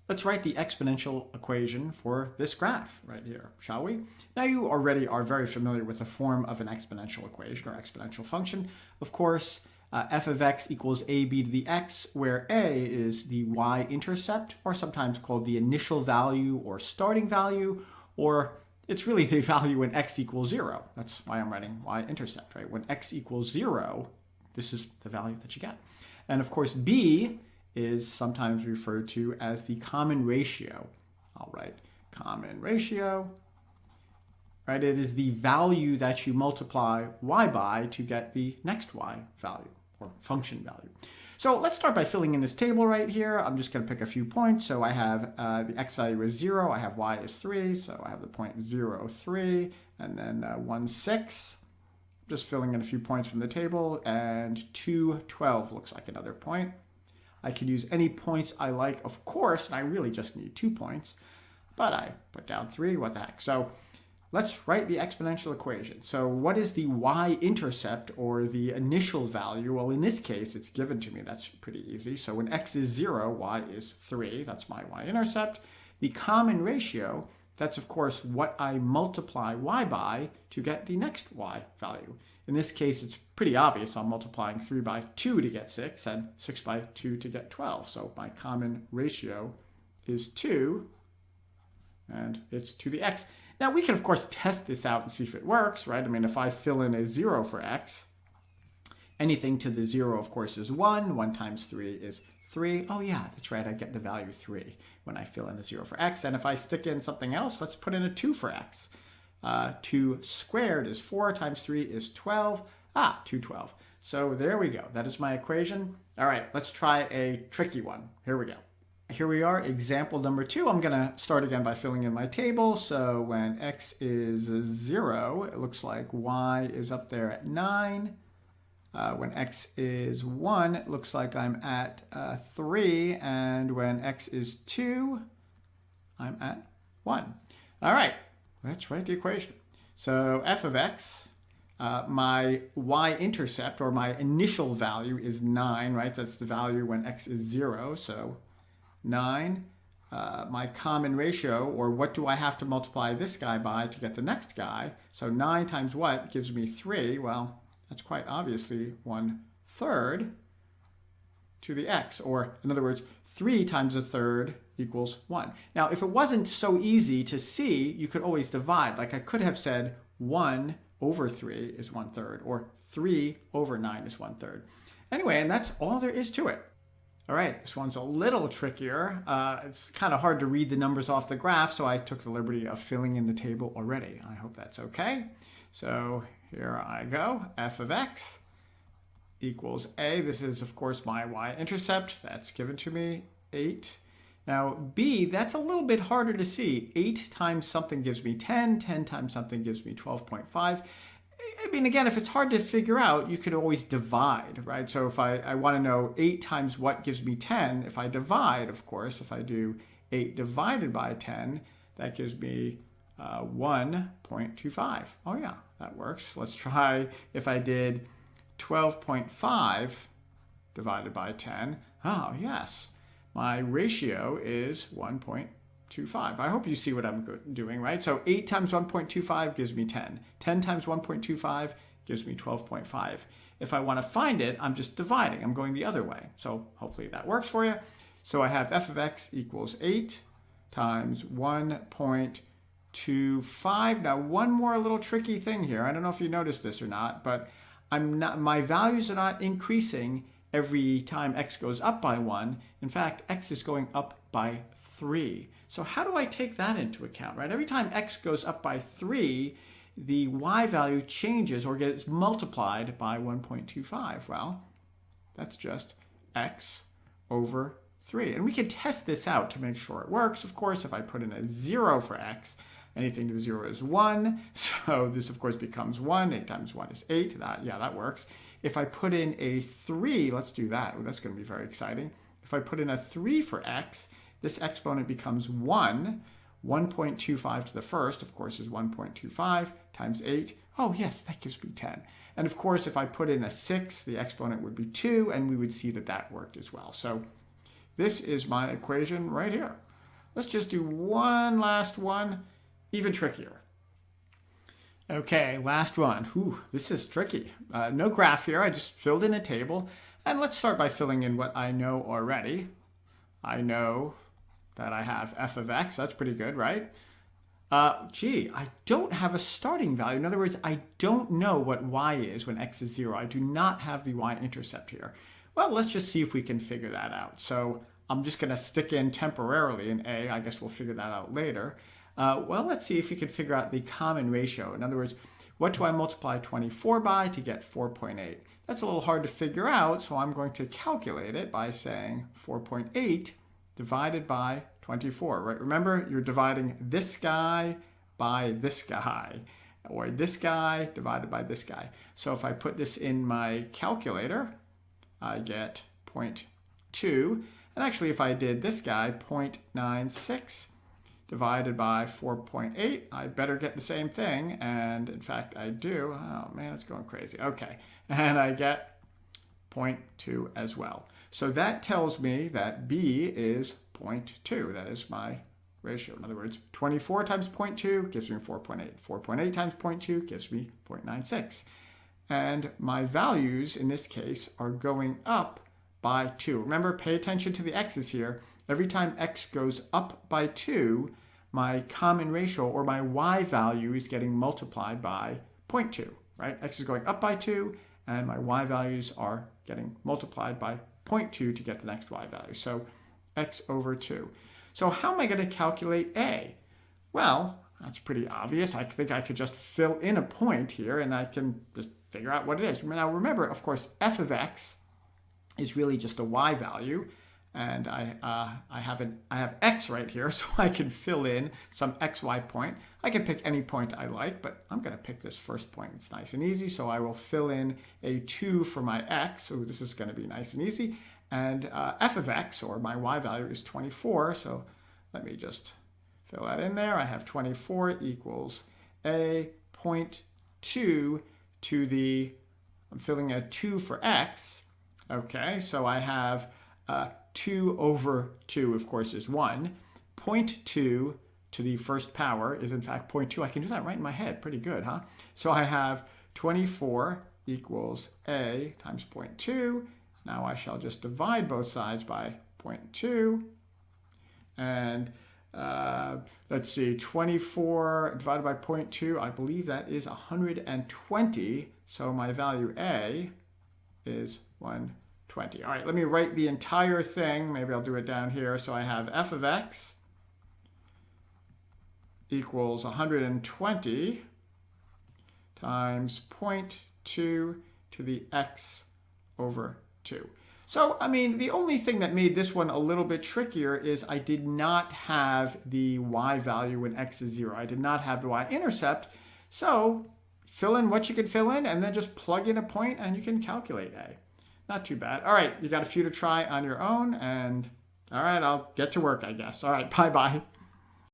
Let's write the exponential equation for this graph right here, shall we? Now you already are very familiar with the form of an exponential equation or exponential function. Of course, f of x equals ab to the x, where a is the y-intercept, or sometimes called the initial value or starting value, or it's really the value when x equals 0. That's why I'm writing y-intercept, right? When x equals 0, this is the value that you get. And of course, b is sometimes referred to as the common ratio. I'll write common ratio, right? It is the value that you multiply y by to get the next y value or function value. So let's start by filling in this table right here. I'm just going to pick a few points. So I have the x value is 0, I have y is 3, so I have the point 0, 3, and then 1, 6. Just filling in a few points from the table, and 2, 12 looks like another point. I can use any points I like, of course, and I really just need 2 points, but I put down 3, what the heck. So let's write the exponential equation. So what is the y-intercept, or the initial value? Well, in this case, it's given to me. That's pretty easy. So when x is 0, y is 3. That's my y-intercept. The common ratio, that's, of course, what I multiply y by to get the next y value. In this case, it's pretty obvious. I'm multiplying 3 by 2 to get 6, and 6 by 2 to get 12. So my common ratio is 2, and it's to the x. Now, we can, of course, test this out and see if it works, right? I mean, if I fill in a 0 for x, anything to the 0, of course, is 1. 1 times 3 is 3. Oh, yeah, that's right. I get the value 3 when I fill in a 0 for x. And if I stick in something else, let's put in a 2 for x. 2 squared is 4 times 3 is 12. 212. So there we go. That is my equation. All right, let's try a tricky one. Here we go. Here we are, example number 2. I'm going to start again by filling in my table. So when x is 0, it looks like y is up there at 9. When x is 1, it looks like I'm at 3. And when x is 2, I'm at 1. All right, let's write the equation. So f of x, my y-intercept, or my initial value, is 9, right? That's the value when x is 0. So 9. My common ratio, or what do I have to multiply this guy by to get the next guy? So 9 times what gives me 3? Well, that's quite obviously 1/3 to the x, or in other words, 3 times 1/3 equals 1. Now, if it wasn't so easy to see, you could always divide. Like I could have said 1 over 3 is 1/3, or 3 over 9 is 1/3. Anyway, and that's all there is to it. All right, this one's a little trickier. It's kind of hard to read the numbers off the graph, so I took the liberty of filling in the table already. I hope that's okay. So here I go. F of x equals a. This is, of course, my y-intercept. That's given to me, 8. Now, b, that's a little bit harder to see. 8 times something gives me 10. 10 times something gives me 12.5. I mean, again, if it's hard to figure out, you could always divide, right? So if I want to know 8 times what gives me 10, if I divide, of course, if I do 8 divided by 10, that gives me 1.25. Oh, yeah, that works. Let's try if I did 12.5 divided by 10. Oh, yes, my ratio is 1.25. I hope you see what I'm doing, right? So 8 times 1.25 gives me 10. 10 times 1.25 gives me 12.5. If I want to find it, I'm just dividing. I'm going the other way. So hopefully that works for you. So I have f of x equals 8 times 1.25. Now, one more little tricky thing here. I don't know if you noticed this or not, but my values are not increasing every time x goes up by 1. In fact, x is going up by 3. So how do I take that into account, right? Every time x goes up by 3, the y value changes or gets multiplied by 1.25. Well, that's just x over 3. And we can test this out to make sure it works. Of course, if I put in a 0 for x, anything to the 0 is 1. So this, of course, becomes 1. 8 times 1 is 8. That works. If I put in a 3, let's do that. Oh, that's going to be very exciting. If I put in a 3 for x, this exponent becomes 1. 1.25 to the first, of course, is 1.25 times 8. Oh, yes, that gives me 10. And of course, if I put in a 6, the exponent would be 2, and we would see that that worked as well. So this is my equation right here. let's just do one last one, even trickier. Okay, last one. Ooh, this is tricky. No graph here. I just filled in a table. And let's start by filling in what I know already. I know that I have f of x. That's pretty good, right? I don't have a starting value. In other words, I don't know what y is when x is 0. I do not have the y-intercept here. Well, let's just see if we can figure that out. So I'm just going to stick in temporarily an a. I guess we'll figure that out later. Well, let's see if we can figure out the common ratio. In other words, what do I multiply 24 by to get 4.8? That's a little hard to figure out, so I'm going to calculate it by saying 4.8 divided by 24, right? Remember, you're dividing this guy by this guy, or this guy divided by this guy. So if I put this in my calculator, I get 0.2. And actually, if I did this guy, 0.96 divided by 4.8, I better get the same thing. And in fact, I do. Oh man, it's going crazy. Okay. And I get 0.2 as well. So that tells me that B is 0.2. That is my ratio. In other words, 24 times 0.2 gives me 4.8. 4.8 times 0.2 gives me 0.96. And my values in this case are going up by 2. Remember, pay attention to the x's here. Every time x goes up by 2, my common ratio or my y value is getting multiplied by 0.2, right? X is going up by 2, and my y values are getting multiplied by 0.2 to get the next y value. So x over 2. So how am I going to calculate a? Well, that's pretty obvious. I think I could just fill in a point here, and I can just figure out what it is. Now remember, of course, f of x is really just a y value. And I have x right here, so I can fill in some xy point. I can pick any point I like, but I'm going to pick this first point. It's nice and easy, so I will fill in a 2 for my x. So this is going to be nice and easy. And f of x, or my y value, is 24. So let me just fill that in there. I have 24 equals a 0.2 to the, I'm filling a 2 for x. Okay, so I have 2 over 2, of course, is 1. 0.2 to the first power is, in fact, 0.2. I can do that right in my head. Pretty good, huh? So I have 24 equals a times 0.2. Now I shall just divide both sides by 0.2. And let's see, 24 divided by 0.2, I believe that is 120. So my value a is 120. All right, let me write the entire thing. Maybe I'll do it down here. So I have f of x equals 120 times 0.2 to the x over 2. So, I mean, the only thing that made this one a little bit trickier is I did not have the y value when x is 0. I did not have the y-intercept. So fill in what you can fill in and then just plug in a point and you can calculate a. Not too bad. All right, you got a few to try on your own, and all right, I'll get to work, I guess. All right, bye-bye.